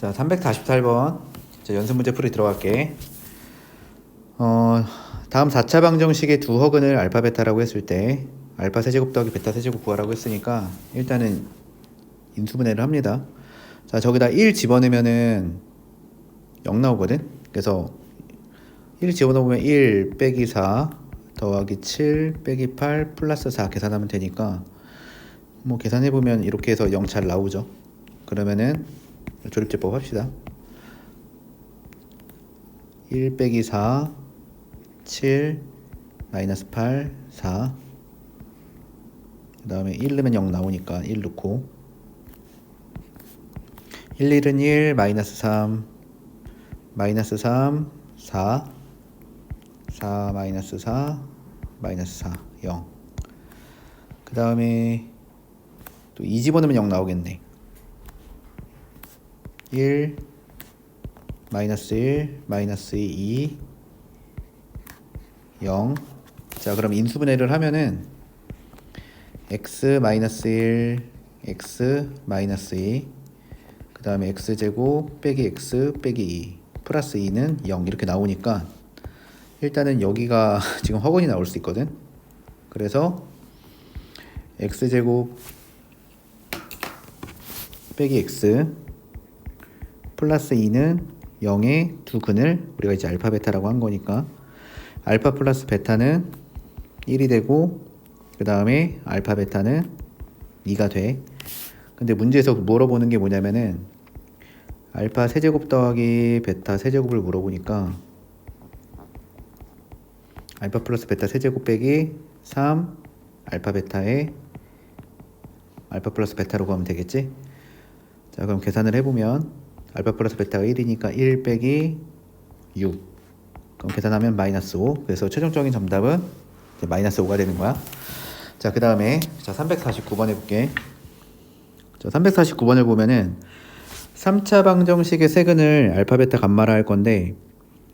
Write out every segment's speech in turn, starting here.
자, 348번. 자, 연습 문제 풀이 들어갈게. 다음 4차 방정식의 두 허근을 알파 베타라고 했을 때 알파 세제곱 더하기 베타 세제곱 구하라고 했으니까 일단은 인수분해를 합니다. 자, 저기다 1 집어넣으면은 0 나오거든. 그래서 1 집어넣으면 1 빼기 4 더하기 7 빼기 8 플러스 4 계산하면 되니까 뭐 계산해보면 이렇게 해서 0 잘 나오죠. 그러면은 조립제법 합시다. 1 빼기 4 7 마이너스 8 4 그 다음에 1 넣으면 0 나오니까 1 넣고 1 1은 1 마이너스 3 마이너스 3 4 4 마이너스 4 마이너스 4 0 그 다음에 또 2 집어넣으면 0 나오겠네. 1 마이너스 1 마이너스 2 0 자, 그럼 인수분해를 하면은 x 마이너스 1 x 마이너스 2 그 다음에 x제곱 빼기 x 빼기 2 플러스 2는 0 이렇게 나오니까 일단은 여기가 지금 허근이 나올 수 있거든. 그래서 x제곱 빼기 x 플러스 2는 0의 두 근을 우리가 이제 알파 베타라고 한 거니까 알파 플러스 베타는 1이 되고 그 다음에 알파 베타는 2가 돼. 근데 문제에서 물어보는 게 뭐냐면은 알파 세제곱 더하기 베타 세제곱을 물어보니까 알파 플러스 베타 세제곱 빼기 3 알파 베타에 알파 플러스 베타로 구하면 되겠지? 자, 그럼 계산을 해보면 알파 플러스 베타가 1이니까 1 빼기 6 그럼 계산하면 마이너스 5 그래서 최종적인 정답은 이제 마이너스 5가 되는 거야. 자, 그 다음에 자 349번 해볼게. 자, 349번을 보면은 3차 방정식의 세근을 알파 베타 감마라 할 건데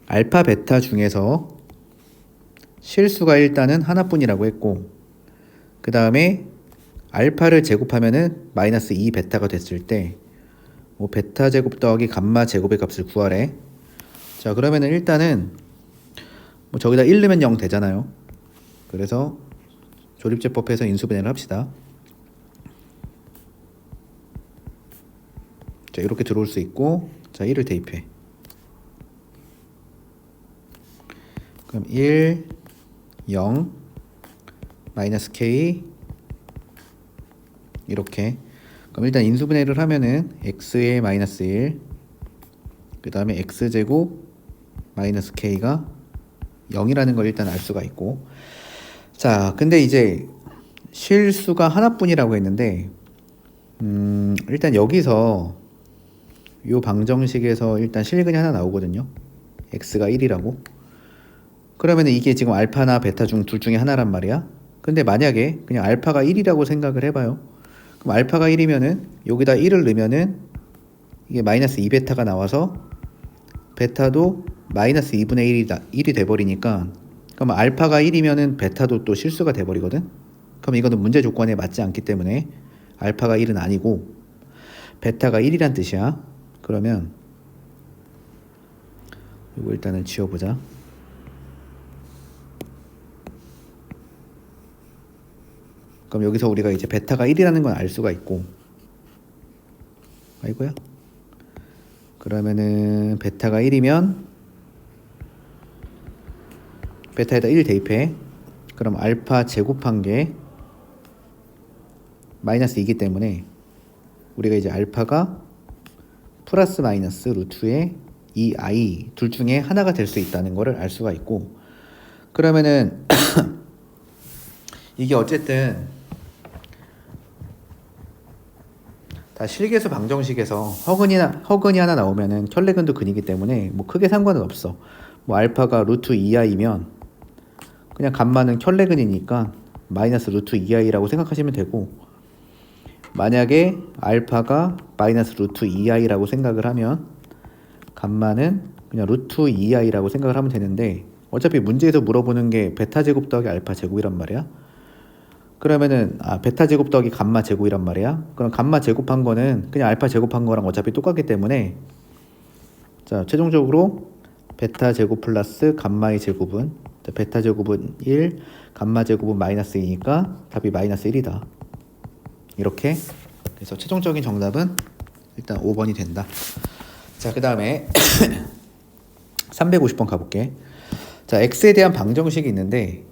알파 베타 중에서 실수가 일단은 하나뿐이라고 했고 그 다음에 알파를 제곱하면은 마이너스 2 베타가 됐을 때 뭐 베타 제곱 더하기 감마 제곱의 값을 구하래. 자, 그러면은 일단은 뭐 저기다 1 넣으면 0 되잖아요. 그래서 조립제법에서 인수분해를 합시다. 자, 이렇게 들어올 수 있고 자, 1을 대입해. 그럼 1 0 마이너스 k 이렇게. 그럼 일단 인수분해를 하면은 x의 마이너스 1 그 다음에 x제곱 마이너스 k가 0이라는 걸 일단 알 수가 있고 자, 근데 이제 실수가 하나뿐이라고 했는데 일단 여기서 요 방정식에서 일단 실근이 하나 나오거든요. x가 1이라고. 그러면 이게 지금 알파나 베타 중 둘 중에 하나란 말이야. 근데 만약에 그냥 알파가 1이라고 생각을 해봐요. 그럼 알파가 1이면은 여기다 1을 넣으면은 이게 마이너스 2베타가 나와서 베타도 마이너스 2분의 1이 돼버리니까 그럼 알파가 1이면은 베타도 또 실수가 돼버리거든. 그럼 이거는 문제 조건에 맞지 않기 때문에 알파가 1은 아니고 베타가 1이란 뜻이야. 그러면 이거 일단은 지워보자. 그럼 여기서 우리가 이제 베타가 1이라는 건 알 수가 있고 아이고야. 그러면은 베타가 1이면 베타에다 1 대입해. 그럼 알파 제곱한 게 마이너스 2이기 때문에 우리가 이제 알파가 플러스 마이너스 루트의 2i 둘 중에 하나가 될 수 있다는 거를 알 수가 있고 그러면은 이게 어쨌든 다 실계수 방정식에서 허근이 하나 나오면은 켤레근도 근이기 때문에 뭐 크게 상관은 없어. 뭐 알파가 루트 2i면 그냥 감마는 켤레근이니까 마이너스 루트 2i라고 생각하시면 되고 만약에 알파가 마이너스 루트 2i라고 생각을 하면 감마는 그냥 루트 2i라고 생각을 하면 되는데 어차피 문제에서 물어보는 게 베타 제곱 더하기 알파 제곱이란 말이야. 그러면은 베타 제곱 더하기 감마 제곱이란 말이야. 그럼 감마 제곱한 거는 그냥 알파 제곱한 거랑 어차피 똑같기 때문에 자, 최종적으로 베타 제곱 플러스 감마의 제곱은, 자, 베타 제곱은 1, 감마 제곱은 마이너스 2니까 답이 마이너스 1이다. 이렇게. 그래서 최종적인 정답은 일단 5번이 된다. 자, 그 다음에 350번 가볼게. 자, x에 대한 방정식이 있는데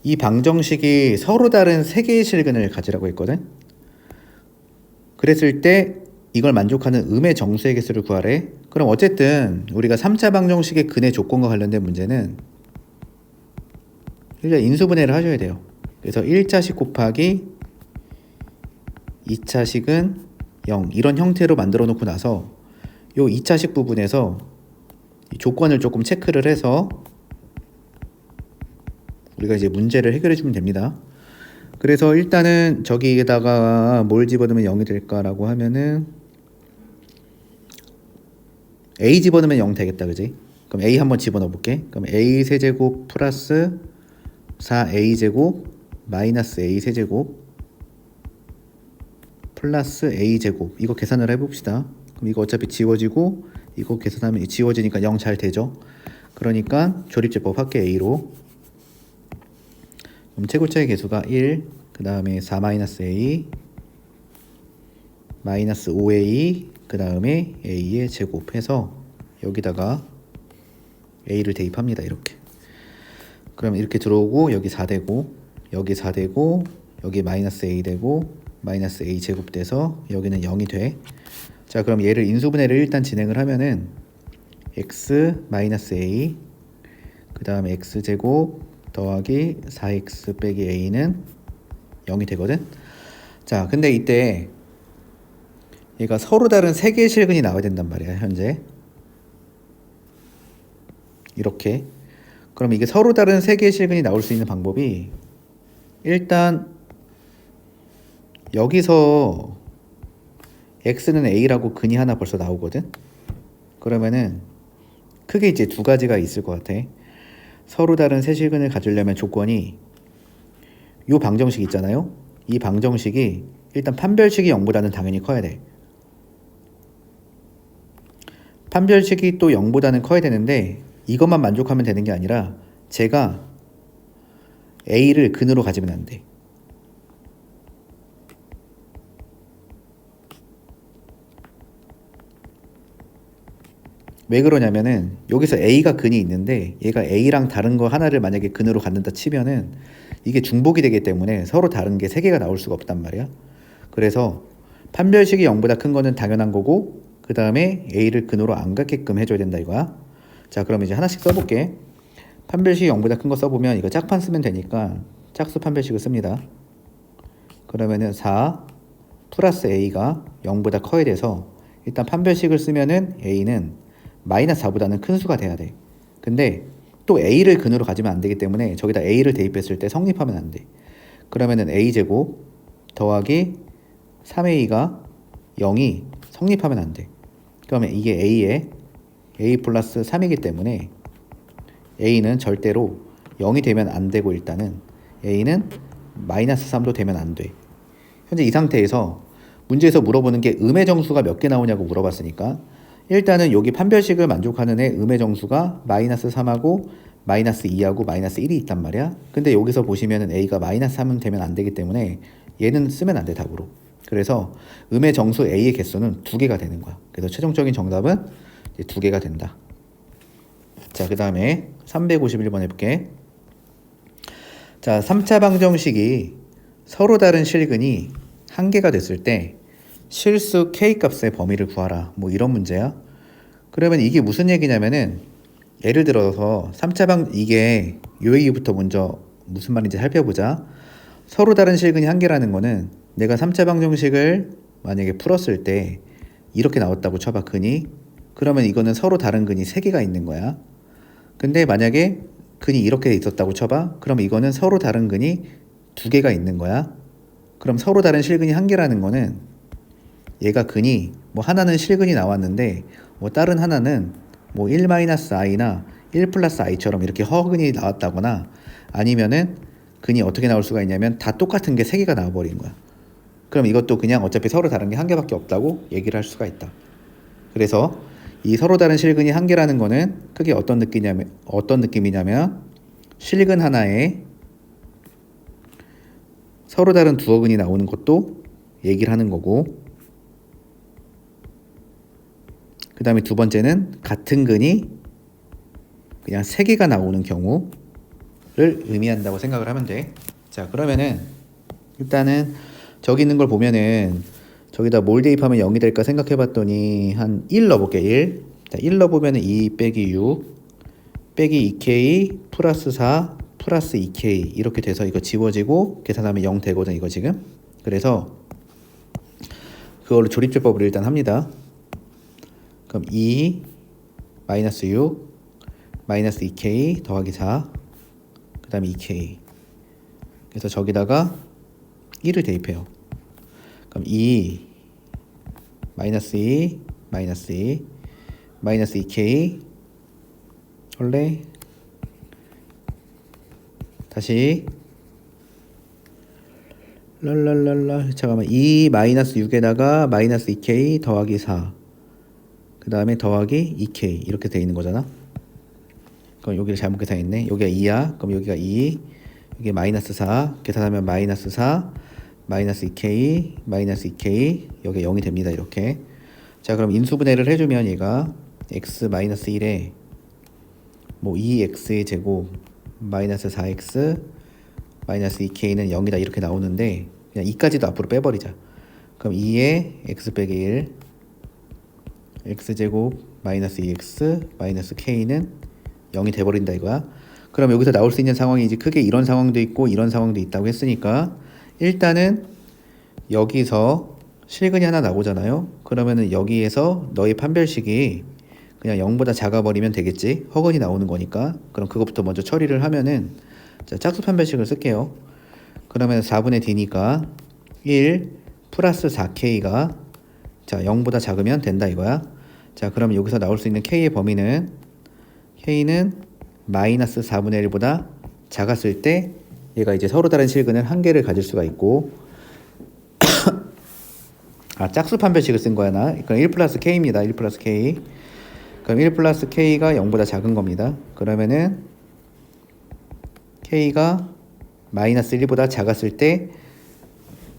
이 방정식이 서로 다른 세 개의 실근을 가지라고 했거든. 그랬을 때 이걸 만족하는 음의 정수의 개수를 구하래. 그럼 어쨌든 우리가 3차 방정식의 근의 조건과 관련된 문제는 일단 인수분해를 하셔야 돼요. 그래서 1차식 곱하기 2차식은 0 이런 형태로 만들어 놓고 나서 요 2차식 부분에서 이 조건을 조금 체크를 해서 우리가 이제 문제를 해결해 주면 됩니다. 그래서 일단은 저기에다가 뭘 집어넣으면 0이 될까라고 하면은 a 집어넣으면 0 되겠다, 그지? 그럼 a 한번 집어넣어 볼게. 그럼 a 세제곱 플러스 4a 제곱 마이너스 a 세제곱 플러스 a 제곱, 이거 계산을 해봅시다. 그럼 이거 어차피 지워지고 이거 계산하면 지워지니까 0 잘 되죠. 그러니까 조립제법 할게. a로. 그럼 최고차의 개수가 1, 그 다음에 4 마이너스 a 마이너스 5a, 그 다음에 a의 제곱해서 여기다가 a를 대입합니다. 이렇게. 그럼 이렇게 들어오고 여기 4 되고 여기 4 되고 여기 마이너스 a 되고 마이너스 a 제곱 돼서 여기는 0이 돼. 자, 그럼 얘를 인수분해를 일단 진행을 하면은 x 마이너스 a 그 다음에 x 제곱 더하기 4x 빼기 a는 0이 되거든. 자, 근데 이때 얘가 서로 다른 세 개의 실근이 나와야 된단 말이야, 현재. 이렇게. 그럼 이게 서로 다른 세 개의 실근이 나올 수 있는 방법이 일단 여기서 x는 a라고 근이 하나 벌써 나오거든. 그러면은 크게 이제 두 가지가 있을 것 같아. 서로 다른 세 실근을 가지려면 조건이 요 방정식 있잖아요. 이 방정식이 일단 판별식이 0보다는 당연히 커야 돼. 판별식이 또 0보다는 커야 되는데 이것만 만족하면 되는 게 아니라 제가 a를 근으로 가지면 안 돼. 왜 그러냐면은 여기서 a가 근이 있는데 얘가 a랑 다른 거 하나를 만약에 근으로 갖는다 치면은 이게 중복이 되기 때문에 서로 다른 게 세 개가 나올 수가 없단 말이야. 그래서 판별식이 0보다 큰 거는 당연한 거고 그 다음에 a를 근으로 안 갖게끔 해줘야 된다 이거야. 자, 그럼 이제 하나씩 써볼게. 판별식이 0보다 큰 거 써보면 이거 짝판 쓰면 되니까 짝수 판별식을 씁니다. 그러면은 4 플러스 a가 0보다 커야 돼서 일단 판별식을 쓰면은 a는 마이너스 4보다는 큰 수가 돼야 돼. 근데 또 a를 근으로 가지면 안 되기 때문에 저기다 a를 대입했을 때 성립하면 안 돼. 그러면은 a제곱 더하기 3a가 0이 성립하면 안 돼. 그러면 이게 a에 a 플러스 3이기 때문에 a는 절대로 0이 되면 안 되고 일단은 a는 마이너스 3도 되면 안 돼. 현재 이 상태에서 문제에서 물어보는 게 음의 정수가 몇 개 나오냐고 물어봤으니까 일단은 여기 판별식을 만족하는 애 음의 정수가 마이너스 3하고 마이너스 2하고 마이너스 1이 있단 말이야. 근데 여기서 보시면은 a가 마이너스 3은 되면 안 되기 때문에 얘는 쓰면 안 돼, 답으로. 그래서 음의 정수 a의 개수는 2개가 되는 거야. 그래서 최종적인 정답은 이제 2개가 된다. 자, 그 다음에 351번 해볼게. 자, 3차 방정식이 서로 다른 실근이 한 개가 됐을 때 실수 k 값의 범위를 구하라, 뭐 이런 문제야. 그러면 이게 무슨 얘기냐면은 예를 들어서 3차 방 이게 요 얘기부터 먼저 무슨 말인지 살펴보자. 서로 다른 실근이 한 개라는 거는 내가 3차 방정식을 만약에 풀었을 때 이렇게 나왔다고 쳐봐, 근이. 그러면 이거는 서로 다른 근이 3개가 있는 거야. 근데 만약에 근이 이렇게 있었다고 쳐봐. 그럼 이거는 서로 다른 근이 2개가 있는 거야. 그럼 서로 다른 실근이 한 개라는 거는 얘가 근이 뭐 하나는 실근이 나왔는데 뭐 다른 하나는 뭐 1-i나 1+i처럼 이렇게 허근이 나왔다거나 아니면은 근이 어떻게 나올 수가 있냐면 다 똑같은 게 3개가 나와버린 거야. 그럼 이것도 그냥 어차피 서로 다른 게 한 개밖에 없다고 얘기를 할 수가 있다. 그래서 이 서로 다른 실근이 한 개라는 거는 크게 어떤 느낌이냐면 실근 하나에 서로 다른 두어 근이 나오는 것도 얘기를 하는 거고, 그 다음에 두 번째는 같은 근이 그냥 세 개가 나오는 경우를 의미한다고 생각을 하면 돼. 자, 그러면은 일단은 저기 있는 걸 보면은 저기다 뭘 대입하면 0이 될까 생각해 봤더니 한 1 넣어볼게. 1. 자, 1 넣어보면은 2 빼기 6 빼기 2k 플러스 4 플러스 2k 이렇게 돼서 이거 지워지고 계산하면 0 되거든 이거 지금. 그래서 그걸로 조립제법을 일단 합니다. 그럼 2 마이너스 6 마이너스 2k 더하기 4 그 다음에 2k. 그래서 저기다가 1을 대입해요. 그럼 2 마이너스 2 마이너스 2 마이너스 2k 원래 다시 랄랄랄라 잠깐만 2 마이너스 6에다가 마이너스 2k 더하기 4 그 다음에 더하기 2k 이렇게 돼 있는 거잖아. 그럼 여기를 잘못 계산했네. 여기가 2야. 그럼 여기가 2 여기 마이너스 4 계산하면 마이너스 4 마이너스 2k 마이너스 2k 여기 0이 됩니다. 이렇게. 자, 그럼 인수분해를 해주면 얘가 x 마이너스 1에 뭐 2x의 제곱 마이너스 4x 마이너스 2k는 0이다 이렇게 나오는데 그냥 2까지도 앞으로 빼버리자. 그럼 2에 x 빼기 1 x제곱 마이너스 2x 마이너스 k는 0이 돼버린다 이거야. 그럼 여기서 나올 수 있는 상황이 이제 크게 이런 상황도 있고 이런 상황도 있다고 했으니까 일단은 여기서 실근이 하나 나오잖아요. 그러면은 여기에서 너의 판별식이 그냥 0보다 작아버리면 되겠지. 허근이 나오는 거니까. 그럼 그것부터 먼저 처리를 하면은 자, 짝수 판별식을 쓸게요. 그러면 4분의 d니까 1 플러스 4k가 자 0보다 작으면 된다 이거야. 자, 그럼 여기서 나올 수 있는 k의 범위는 k는 마이너스 4분의 1보다 작았을 때 얘가 이제 서로 다른 실근을 한 개를 가질 수가 있고 아, 짝수 판별식을 쓴 거야 나. 그럼 1 플러스 k입니다. 1 플러스 k. 그럼 1 플러스 k가 0보다 작은 겁니다. 그러면은 k가 마이너스 1보다 작았을 때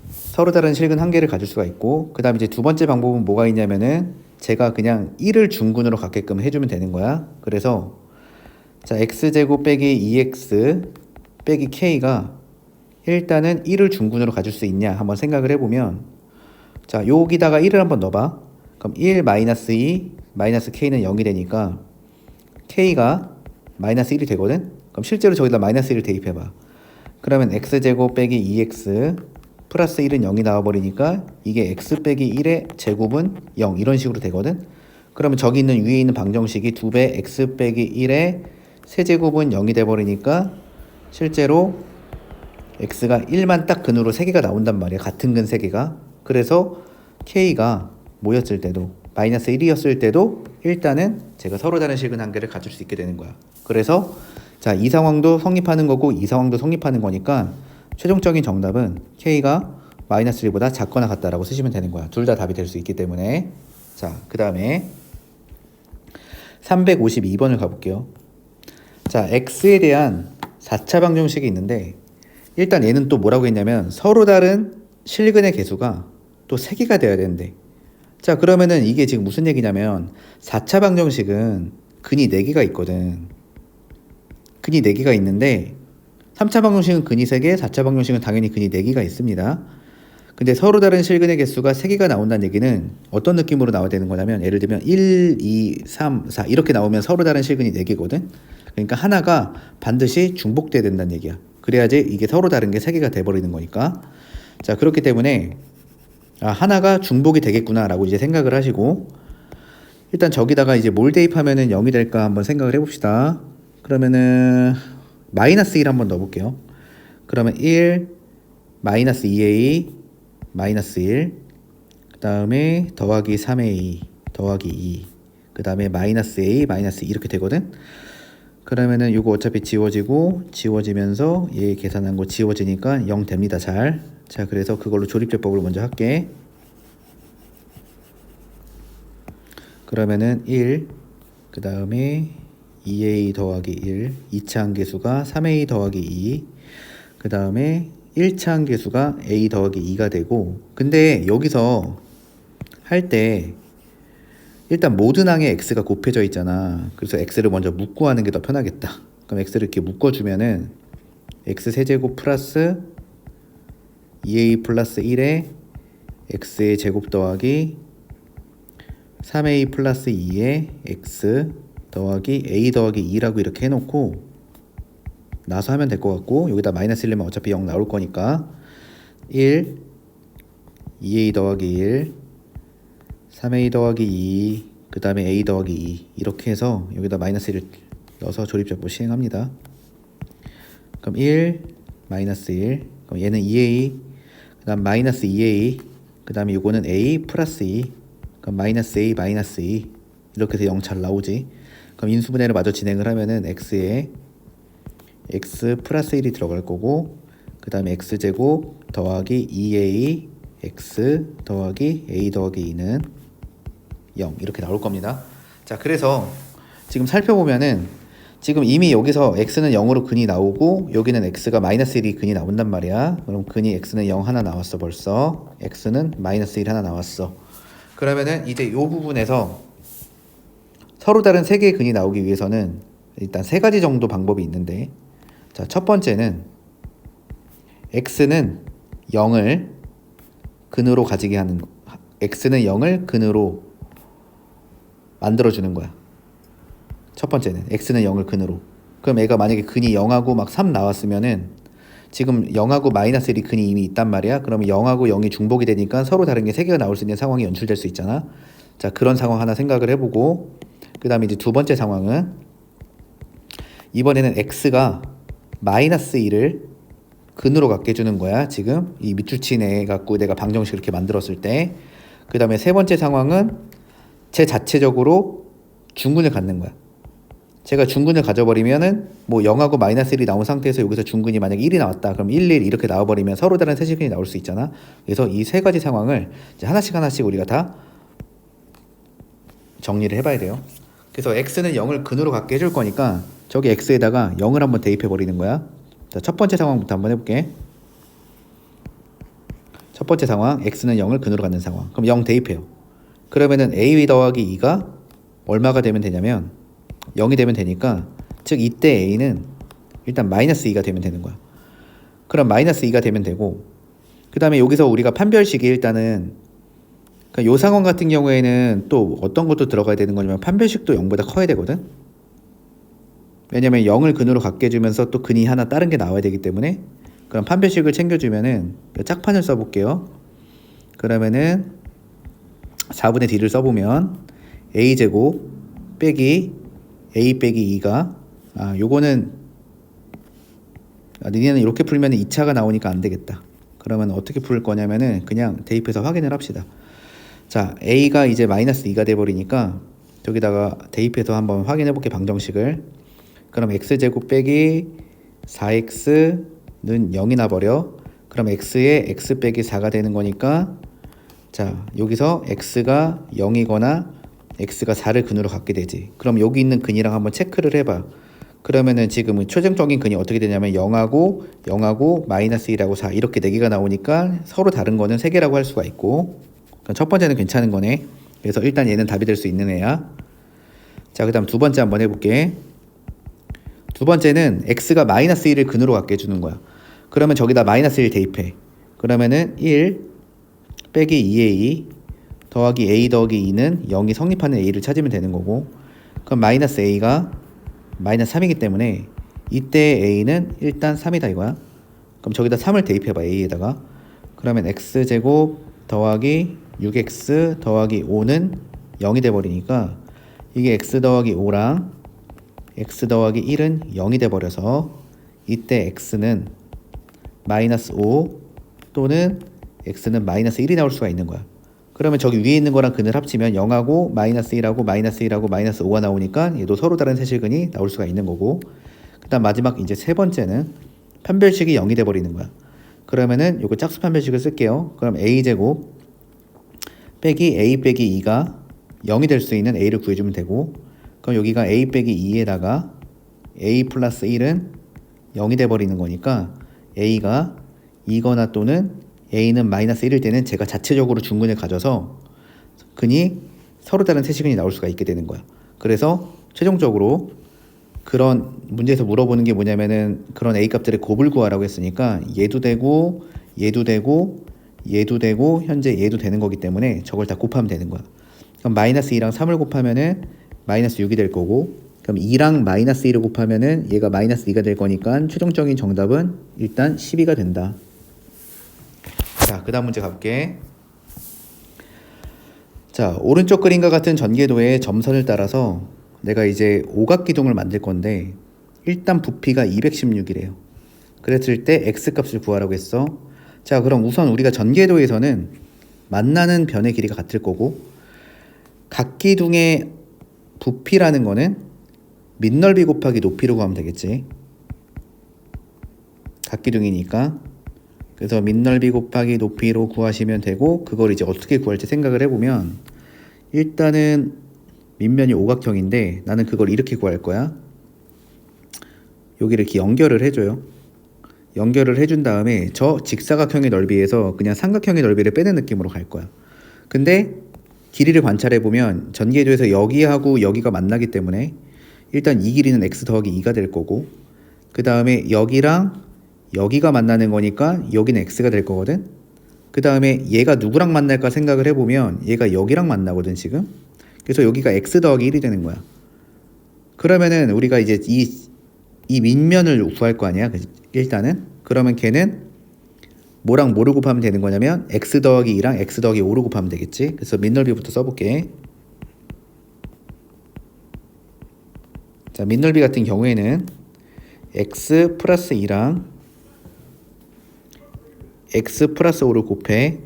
서로 다른 실근 한 개를 가질 수가 있고, 그 다음 이제 두 번째 방법은 뭐가 있냐면은 제가 그냥 1을 중근으로 갖게끔 해주면 되는 거야. 그래서 자 x제곱 빼기 2x 빼기 k가 일단은 1을 중근으로 가질 수 있냐 한번 생각을 해보면 자 여기다가 1을 한번 넣어봐. 그럼 1 마이너스 2 마이너스 k는 0이 되니까 k가 마이너스 1이 되거든. 그럼 실제로 저기다 마이너스 1을 대입해봐. 그러면 x제곱 빼기 2x 플러스 1은 0이 나와버리니까 이게 x 빼기 1의 제곱은 0 이런 식으로 되거든. 그러면 저기 있는 위에 있는 방정식이 2배 x 빼기 1의 세제곱은 0이 돼버리니까 실제로 x가 1만 딱 근으로 3개가 나온단 말이야. 같은 근 3개가. 그래서 k가 뭐였을 때도 마이너스 1이었을 때도 일단은 제가 서로 다른 실근 한 개를 가질 수 있게 되는 거야. 그래서 자, 이 상황도 성립하는 거고 이 상황도 성립하는 거니까 최종적인 정답은 k가 마이너스 1보다 작거나 같다라고 쓰시면 되는 거야. 둘 다 답이 될 수 있기 때문에. 자, 그 다음에 352번을 가볼게요. 자, x에 대한 4차 방정식이 있는데 일단 얘는 또 뭐라고 했냐면 서로 다른 실근의 개수가 또 3개가 돼야 되는데 자, 그러면은 이게 지금 무슨 얘기냐면 4차 방정식은 근이 4개가 있거든. 근이 4개가 있는데 3차 방정식은 근이 3개, 4차 방정식은 당연히 근이 4개가 있습니다. 근데 서로 다른 실근의 개수가 3개가 나온다는 얘기는 어떤 느낌으로 나와야 되는 거냐면 예를 들면 1, 2, 3, 4 이렇게 나오면 서로 다른 실근이 4개거든. 그러니까 하나가 반드시 중복돼야 된다는 얘기야. 그래야지 이게 서로 다른 게 3개가 돼버리는 거니까. 자, 그렇기 때문에 하나가 중복이 되겠구나 라고 이제 생각을 하시고 일단 저기다가 이제 뭘 대입하면은 0이 될까 한번 생각을 해봅시다. 그러면은 마이너스 1 한번 넣어볼게요. 그러면 1 마이너스 2a 마이너스 1 그 다음에 더하기 3a 더하기 2 그 다음에 마이너스 a 마이너스 2 이렇게 되거든. 그러면은 이거 어차피 지워지고 지워지면서 얘 계산한 거 지워지니까 0 됩니다. 잘. 자, 그래서 그걸로 조립제법을 먼저 할게. 그러면은 1, 그 다음에 2a 더하기 1, 2차 함계수가 3a 더하기 2, 그 다음에 1차 함계수가 a 더하기 2가 되고, 근데 여기서 할 때 일단 모든 항에 x가 곱해져 있잖아. 그래서 x를 먼저 묶고 하는 게 더 편하겠다. 그럼 x를 이렇게 묶어주면은 x 세제곱 플러스 2a 플러스 1에 x의 제곱 더하기 3a 플러스 2에 x 더하기 a 더하기 2라고 이렇게 해놓고 나서 하면 될 것 같고, 여기다 마이너스 1내면 어차피 0 나올 거니까 1, 2a 더하기 1, 3a 더하기 2, 그 다음에 a 더하기 2 이렇게 해서 여기다 마이너스 1을 넣어서 조립작법 시행합니다. 그럼 1, 마이너스 1, 그럼 얘는 2a, 그 다음 마이너스 2a, 그 다음에 이거는 a 플러스 2, 그럼 마이너스 a 마이너스 2 이렇게 해서 0 잘 나오지. 그럼 인수분해를 마저 진행을 하면은 x에 x 플러스 1이 들어갈 거고, 그 다음에 x제곱 더하기 2a x 더하기 a 더하기 2는 0 이렇게 나올 겁니다. 자, 그래서 지금 살펴보면은 지금 이미 여기서 x는 0으로 근이 나오고 여기는 x가 마이너스 1이 근이 나온단 말이야. 그럼 근이 x는 0 하나 나왔어. 벌써 x는 마이너스 1 하나 나왔어. 그러면은 이제 이 부분에서 서로 다른 세 개의 근이 나오기 위해서는 일단 세 가지 정도 방법이 있는데, 자, 첫 번째는 x는 0을 근으로 가지게 하는 거. x는 0을 근으로 만들어주는 거야. 첫 번째는 x는 0을 근으로. 그럼 애가 만약에 근이 0하고 막 3 나왔으면은 지금 0하고 마이너스 1이 근이 이미 있단 말이야. 그러면 0하고 0이 중복이 되니까 서로 다른 게 3개가 나올 수 있는 상황이 연출될 수 있잖아. 자, 그런 상황 하나 생각을 해보고, 그 다음에 이제 두 번째 상황은 이번에는 x가 마이너스 1을 근으로 갖게 해주는 거야. 지금 이 밑줄치 내 갖고 내가 방정식 이렇게 만들었을 때. 그 다음에 세 번째 상황은 제 자체적으로 중근을 갖는 거야. 제가 중근을 가져버리면은 뭐 0하고 마이너스 1이 나온 상태에서 여기서 중근이 만약에 1이 나왔다. 그럼 1, 1 이렇게 나와버리면 서로 다른 세실근이 나올 수 있잖아. 그래서 이 세 가지 상황을 이제 하나씩 우리가 다 정리를 해봐야 돼요. 그래서 x는 0을 근으로 갖게 해줄 거니까 저기 x에다가 0을 한번 대입해 버리는 거야. 자, 첫 번째 상황부터 한번 해볼게. 첫 번째 상황, x는 0을 근으로 갖는 상황. 그럼 0 대입해요. 그러면은 a 더하기 2가 얼마가 되면 되냐면 0이 되면 되니까, 즉 이때 a는 일단 마이너스 2가 되면 되는 거야. 그럼 마이너스 2가 되면 되고, 그 다음에 여기서 우리가 판별식이 일단은, 그러니까 요 상황 같은 경우에는 또 어떤 것도 들어가야 되는 거냐면 판별식도 0보다 커야 되거든. 왜냐면 0을 근으로 갖게 해주면서 또 근이 하나 다른 게 나와야 되기 때문에. 그럼 판별식을 챙겨주면은 짝판을 써볼게요. 그러면은 4분의 d를 써보면 a제곱 빼기 a 빼기 2가, 요거는 니네는 이렇게 풀면 2차가 나오니까 안 되겠다. 그러면 어떻게 풀 거냐면은 그냥 대입해서 확인을 합시다. 자, a가 이제 마이너스 2가 돼버리니까 저기다가 대입해서 한번 확인해 볼게, 방정식을. 그럼 x제곱 빼기 4x는 0이 나버려. 그럼 x에 x 빼기 4가 되는 거니까, 자, 여기서 x가 0이거나 x가 4를 근으로 갖게 되지. 그럼 여기 있는 근이랑 한번 체크를 해봐. 그러면은 지금 최종적인 근이 어떻게 되냐면 0하고 마이너스 1하고 4 이렇게 4개가 나오니까 서로 다른 거는 3개라고 할 수가 있고, 그럼 첫 번째는 괜찮은 거네. 그래서 일단 얘는 답이 될 수 있는 애야. 자, 그 다음 두 번째 한번 해볼게. 두 번째는 x가 마이너스 1을 근으로 갖게 해주는 거야. 그러면 저기다 마이너스 1 대입해. 그러면은 1 빼기 2a 더하기 a 더하기 2는 0이 성립하는 a를 찾으면 되는 거고, 그럼 마이너스 a가 마이너스 3이기 때문에 이때 a는 일단 3이다 이거야. 그럼 저기다 3을 대입해봐, a에다가. 그러면 x제곱 더하기 6x 더하기 5는 0이 돼버리니까 이게 x 더하기 5랑 x 더하기 1은 0이 돼버려서 이때 x는 마이너스 5 또는 x는 마이너스 1이 나올 수가 있는 거야. 그러면 저기 위에 있는 거랑 근을 합치면 0하고 마이너스 1하고 마이너스 1하고 마이너스 5가 나오니까 얘도 서로 다른 세실근이 나올 수가 있는 거고, 그 다음 마지막 이제 세 번째는 판별식이 0이 돼버리는 거야. 그러면은 요거 짝수 판별식을 쓸게요. 그럼 a제곱 빼기 a 빼기 2가 0이 될 수 있는 a를 구해주면 되고, 그럼 여기가 a 빼기 2에다가 a 플러스 1은 0이 돼버리는 거니까 a가 2거나 또는 a는 마이너스 1일 때는 제가 자체적으로 중근을 가져서 근이 서로 다른 세시근이 나올 수가 있게 되는 거야. 그래서 최종적으로 그런 문제에서 물어보는 게 뭐냐면은 그런 a 값들의 곱을 구하라고 했으니까 얘도 되고 얘도 되고 얘도 되고 현재 얘도 되는 거기 때문에 저걸 다 곱하면 되는 거야. 그럼 마이너스 2랑 3을 곱하면은 마이너스 6이 될 거고, 그럼 2랑 마이너스 1을 곱하면은 얘가 마이너스 2가 될 거니까 최종적인 정답은 일단 12가 된다. 자, 그 다음 문제 가볼게. 자, 오른쪽 그림과 같은 전개도의 점선을 따라서 내가 이제 오각기둥을 만들 건데 일단 부피가 216이래요. 그랬을 때 x값을 구하라고 했어. 자, 그럼 우선 우리가 전개도에서는 만나는 변의 길이가 같을 거고, 각 기둥의 부피라는 거는 밑넓이 곱하기 높이로 구하면 되겠지. 각 기둥이니까. 그래서 밑넓이 곱하기 높이로 구하시면 되고, 그걸 이제 어떻게 구할지 생각을 해보면 일단은 밑면이 오각형인데 나는 그걸 이렇게 구할 거야. 여기를 이렇게 연결을 해줘요. 연결을 해준 다음에 저 직사각형의 넓이에서 그냥 삼각형의 넓이를 빼는 느낌으로 갈 거야. 근데 길이를 관찰해보면 전개도에서 여기하고 여기가 만나기 때문에 일단 이 길이는 x 더하기 2가 될 거고, 그 다음에 여기랑 여기가 만나는 거니까 여기는 x가 될 거거든. 그 다음에 얘가 누구랑 만날까 생각을 해보면 얘가 여기랑 만나거든 지금. 그래서 여기가 x 더하기 1이 되는 거야. 그러면은 우리가 이제 이 밑면을 구할 거 아니야 일단은. 그러면 걔는 뭐랑 뭐를 곱하면 되는 거냐면 x 더하기 2랑 x 더하기 5를 곱하면 되겠지. 그래서 밑넓이부터 써볼게. 자, 밑넓이 같은 경우에는 x 플러스 2랑 x 플러스 5를 곱해.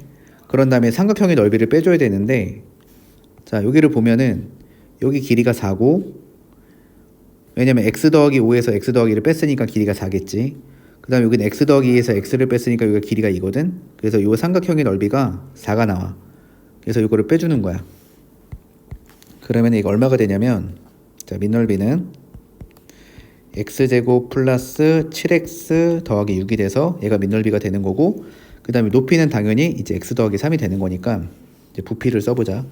그런 다음에 삼각형의 넓이를 빼줘야 되는데, 자, 여기를 보면은 여기 길이가 4고, 왜냐면 x 더하기 5에서 x 더하기 1을 뺐으니까 길이가 4겠지. 그 다음에 여기는 x 더하기 2에서 x를 뺐으니까 여기가 길이가 2거든. 그래서 이 삼각형의 넓이가 4가 나와. 그래서 이거를 빼주는 거야. 그러면 이거 얼마가 되냐면, 자, 밑넓이는 x제곱 플러스 7x 더하기 6이 돼서 얘가 밑넓이가 되는 거고, 그 다음에 높이는 당연히 이제 x 더하기 3이 되는 거니까 이제 부피를 써보자.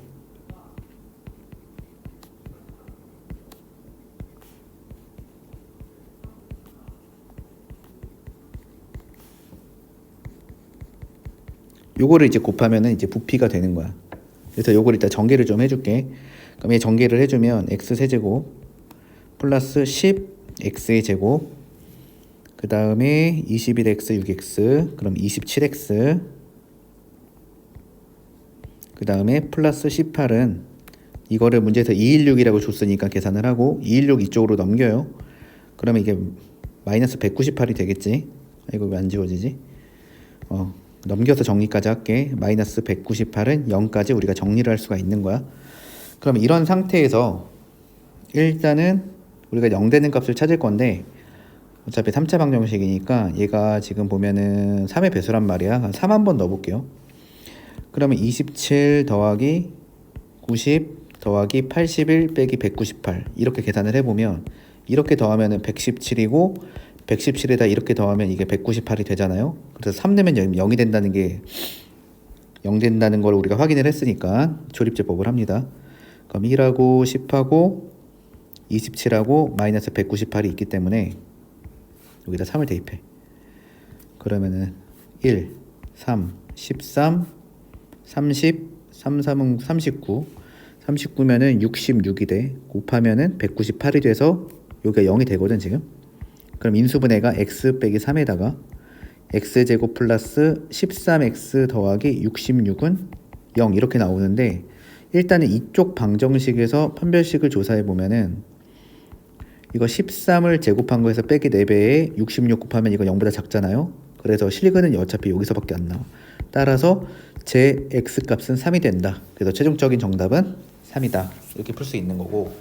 요거를 이제 곱하면은 이제 부피가 되는 거야. 그래서 요걸 일단 전개를 좀 해줄게. 그럼 얘 전개를 해주면 x 세제곱 플러스 10x의 제곱, 그 다음에 21x 6x, 그럼 27x, 그 다음에 플러스 18은 이거를 문제에서 216이라고 줬으니까 계산을 하고 216 이쪽으로 넘겨요. 그러면 이게 마이너스 198이 되겠지. 이거 왜 안 지워지지? 넘겨서 정리까지 할게. 마이너스 198은 0까지 우리가 정리를 할 수가 있는 거야. 그럼 이런 상태에서 일단은 우리가 0 되는 값을 찾을 건데, 어차피 3차 방정식이니까 얘가 지금 보면은 3의 배수란 말이야. 3 한번 넣어볼게요. 그러면 27 더하기 90 더하기 81 빼기 198 이렇게 계산을 해보면 이렇게 더하면은 117이고 117에다 이렇게 더하면 이게 198이 되잖아요. 그래서 3 내면 0이 된다는 게 0 된다는 걸 우리가 확인을 했으니까 조립제법을 합니다. 그럼 1하고 10하고 27하고 마이너스 198이 있기 때문에 여기다 3을 대입해. 그러면은 1, 3, 13, 30, 3, 3은 39, 39면은 66이 돼. 곱하면은 198이 돼서 여기가 0이 되거든 지금. 그럼 인수분해가 x 빼기 3에다가 x제곱 플러스 13x 더하기 66은 0 이렇게 나오는데, 일단은 이쪽 방정식에서 판별식을 조사해 보면은 이거 13을 제곱한 거에서 빼기 4배에 66 곱하면 이거 0보다 작잖아요. 그래서 실근은 어차피 여기서밖에 안 나와. 따라서 제 x값은 3이 된다. 그래서 최종적인 정답은 3이다. 이렇게 풀 수 있는 거고,